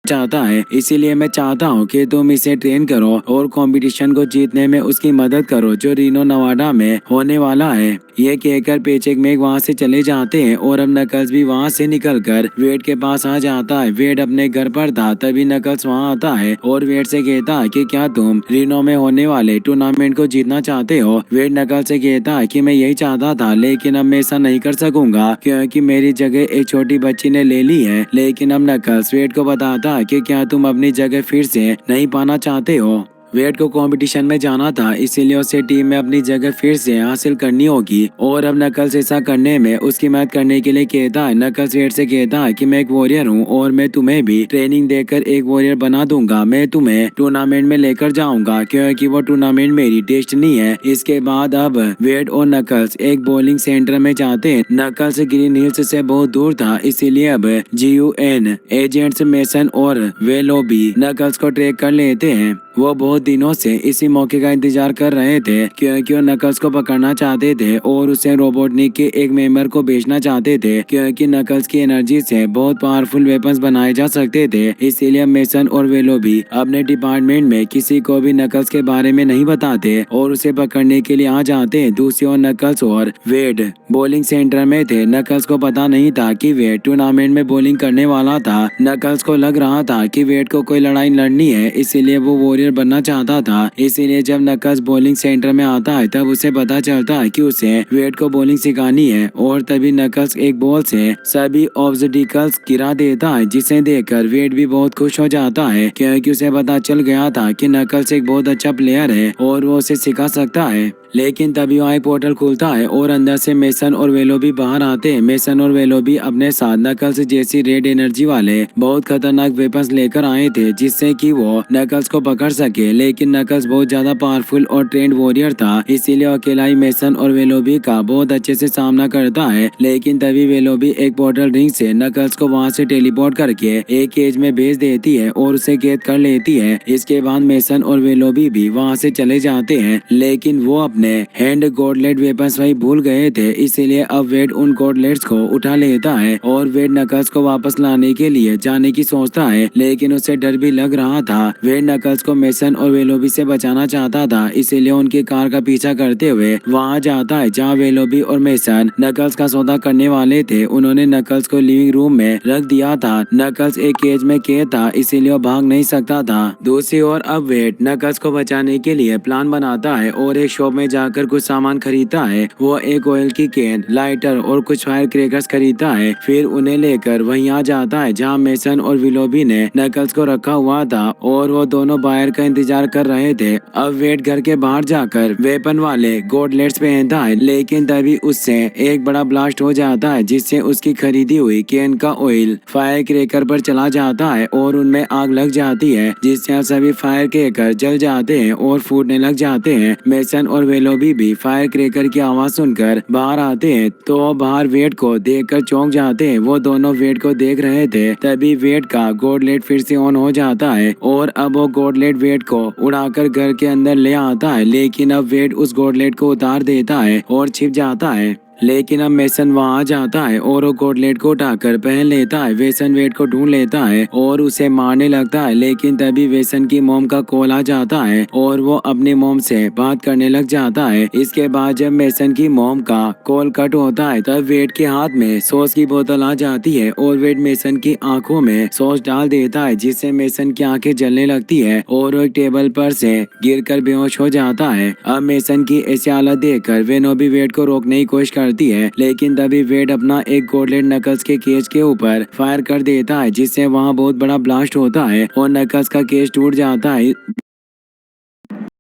चाहता है, इसीलिए मैं चाहता हूँ कि तुम इसे ट्रेन करो और कंपटीशन को जीतने में उसकी मदद करो जो रीनो नवाडा में होने वाला है। ये कहकर पेचेक मेग वहाँ से चले जाते हैं और अब नकल्स भी वहाँ से निकलकर वेड के पास आ जाता है। वेड अपने घर पर था, तभी नकल्स वहाँ आता है और वेड से कहता है कि क्या तुम रीनो में होने वाले टूर्नामेंट को जीतना चाहते हो। वेड नकल्स से कहता है कि मैं यही चाहता था, लेकिन अब मैं ऐसा नहीं कर सकूंगा क्योंकि मेरी जगह एक छोटी बच्ची ने ले ली है। लेकिन अब नकल्स वेड को बताता है कि क्या तुम अपनी जगह फिर से नहीं पाना चाहते हो। वेड को कंपटीशन में जाना था, इसीलिए उसे टीम में अपनी जगह फिर से हासिल करनी होगी और अब नकल्स ऐसा करने में उसकी मदद करने के लिए कहता है। नकल्स वेड से कहता है कि मैं एक वॉरियर हूँ और मैं तुम्हें भी ट्रेनिंग देकर एक वॉरियर बना दूंगा। मैं तुम्हें टूर्नामेंट में लेकर जाऊंगा क्योंकि वो टूर्नामेंट मेरी डेस्टिनी है। इसके बाद अब वेड और नकल्स एक बॉलिंग सेंटर में जाते हैं। नकल्स ग्रीन हिल्स से बहुत दूर था, इसीलिए अब GUN एजेंट्स मेसन और वेलोबी नकल्स को ट्रैक कर लेते हैं। वो बहुत दिनों से इसी मौके का इंतजार कर रहे थे क्योंकि वो नकल्स को पकड़ना चाहते थे और उसे रोबोटनिक के एक मेंबर को बेचना चाहते थे क्योंकि नकल्स की एनर्जी से बहुत पावरफुल वेपन्स बनाए जा सकते थे। इसीलिए मेसन और वेलोबी अपने डिपार्टमेंट में किसी को भी नकल्स के बारे में नहीं बताते और उसे पकड़ने के लिए आ जाते हैं। दूसरी ओर नकल्स और वेड बॉलिंग सेंटर में थे। नकल्स को पता नहीं था कि वेड टूर्नामेंट में बॉलिंग करने वाला था। नकल्स को लग रहा था कि वेड को कोई लड़ाई लड़नी है, इसीलिए वो वॉरियर बनना चाहता था। इसीलिए जब नकल्स बॉलिंग सेंटर में आता है तब उसे पता चलता है कि उसे वेड को बॉलिंग सिखानी है और तभी नकल्स एक बॉल से सभी ऑब्स्टिकल्स गिरा देता है, जिसे देखकर वेड भी बहुत खुश हो जाता है क्योंकि उसे पता चल गया था कि नकल्स एक बहुत अच्छा प्लेयर है और वो उसे सिखा सकता है। लेकिन तभी वहाँ एक पोर्टल खुलता है और अंदर से मेसन और वेलोबी बाहर आते हैं। मेसन और वेलोबी अपने साथ नकल्स जैसी रेड एनर्जी वाले बहुत खतरनाक वेपन्स लेकर आए थे जिससे कि वो नकल्स को पकड़ सके। लेकिन नकल्स बहुत ज्यादा पावरफुल और ट्रेंड वॉरियर था, इसीलिए अकेला ही मेसन और वेलोबी का बहुत अच्छे से सामना करता है। लेकिन तभी वेलोबी एक पोर्टल रिंग से नकल्स को वहाँ से टेलीपोर्ट करके एक केज में भेज देती है और उसे कैद कर लेती है। इसके बाद मेसन और वेलोबी भी वहाँ से चले जाते हैं, लेकिन वो अपने हैंड गॉडलेट वेपन्स वही भूल गए थे। इसीलिए अब वेड उन गॉडलेट्स को उठा लेता है और वेड नकल्स को वापस लाने के लिए जाने की सोचता है, लेकिन उसे डर भी लग रहा था। वेड नकल्स को मेसन और वेलोबी से बचाना चाहता था, इसीलिए उनकी कार का पीछा करते हुए वहाँ जाता है जहाँ वेलोबी और मेसन नकल्स का सौदा करने वाले थे। उन्होंने नकल्स को लिविंग रूम में रख दिया था। नकल्स एक केज में कैद था, इसीलिए वो भाग नहीं सकता था। दूसरी ओर अब वेड नकल्स को बचाने के लिए प्लान बनाता है और एक शॉप में जाकर कुछ सामान खरीदता है। वो एक ऑयल की कैन, लाइटर और कुछ फायर क्रैकर्स खरीदता है। फिर उन्हें लेकर वहीं आ जाता है जहाँ मेसन और विलोबी ने नकल्स को रखा हुआ था और वो दोनों बाहर का इंतजार कर रहे थे। अब वेड घर के बाहर जाकर वेपन वाले गॉडलेट्स पहनता है, लेकिन तभी उससे एक बड़ा ब्लास्ट हो जाता है जिससे उसकी खरीदी हुई कैन का ऑयल फायर क्रैकर पर चला जाता है और उनमें आग लग जाती है, जिससे सभी फायर क्रैकर जल जाते हैं और फूटने लग जाते हैं। मेसन और वेलोबी भी फायर क्रैकर की आवाज सुनकर बाहर आते हैं तो बाहर वेड को देखकर चौंक जाते हैं। वो दोनों वेड को देख रहे थे, तभी वेड का गॉडलेट फिर से ऑन हो जाता है और अब वो गॉडलेट वेड को उड़ाकर घर के अंदर ले आता है। लेकिन अब वेड उस गॉडलेट को उतार देता है और छिप जाता है। लेकिन अब मेसन वहाँ जाता है और वो गॉडलेट को उठाकर पहन लेता है। वेसन वेड को ढूंढ लेता है और उसे मारने लगता है, लेकिन तभी वेसन की मॉम का कॉल आ जाता है और वो अपनी मॉम से बात करने लग जाता है। इसके बाद जब मेसन की मॉम का कॉल कट होता है तब वेड के हाथ में सॉस की बोतल आ जाती है और वेड मेसन की आंखों में सॉस डाल देता है, जिससे मेसन की आंखें जलने लगती है और वो एक टेबल पर से गिरकर बेहोश हो जाता है। अब मेसन की ऐसी हालत देखकर वेनोबी वेड को रोकने की कोशिश करती है, लेकिन तभी वेड अपना एक गॉडलेट नकल्स के केज के ऊपर फायर कर देता है, जिससे वहाँ बहुत बड़ा ब्लास्ट होता है और नकल्स का केज टूट जाता है।